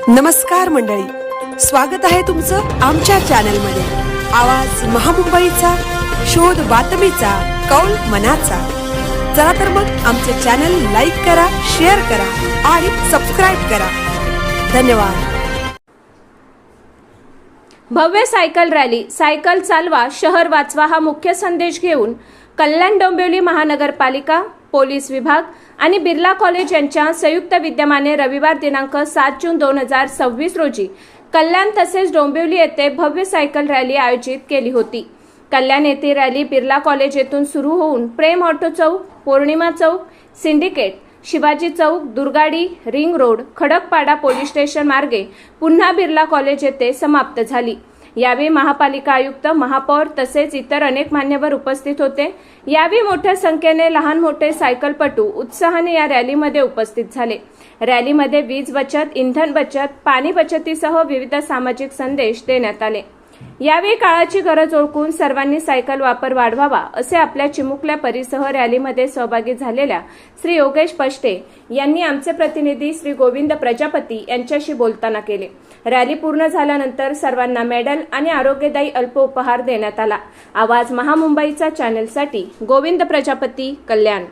नमस्कार मंडळी, स्वागत आहे तुमचं आमच्या चॅनलमध्ये। आवाज महामुंबईचा, शोध बातमीचा, कौल मनाचा। चला तर मग आमचे चॅनल लाईक करा, शेअर करा आणि सबस्क्राइब करा। धन्यवाद। भव्य सायकल रॅली, सायकल चालवा शहर वाचवा हा मुख्य संदेश घेऊन कल्याण डोंबिवली महानगरपालिका, पोलीस विभाग आणि बिर्ला कॉलेज यांच्या संयुक्त विद्यमाने रविवार दिनांक 7 जून 2026 रोजी कल्याण तसेच डोंबिवली येथे भव्य सायकल रॅली आयोजित केली होती। कल्याण येथे रॅली बिर्ला कॉलेज येथून सुरू होऊन Prem auto Chowk, Pournima Chowk, syndicate, Shivaji Chowk, Durgadi, ring road, Khadakpada police station मार्गे पुन्हा बिर्ला कॉलेज येथे समाप्त झाली। यावेळी महापालिका आयुक्त, महापौर तसेच इतर अनेक मान्यवर उपस्थित होते। यावेळी मोठ्या संख्येने लहान मोठे सायकलपटू उत्साहाने या रॅलीमध्ये उपस्थित झाले। रॅलीमध्ये वीज बचत, इंधन बचत, पाणी बचतीसह विविध सामाजिक संदेश देण्यात आले। यावेळी काळाची गरज ओळखून सर्वांनी सायकल वापर वाढवावा असे आपल्या चिमुकल्या परीसह रॅलीमध्ये सहभागी झालेल्या श्री योगेश पष्टे यांनी आमचे प्रतिनिधी श्री गोविंद प्रजापती यांच्याशी बोलताना केले। रॅली पूर्ण झाल्यानंतर सर्वांना मेडल आणि आरोग्यदायी अल्प उपहार देण्यात आला। आवाज महामुंबईचा चॅनलसाठी गोविंद प्रजापती, कल्याण।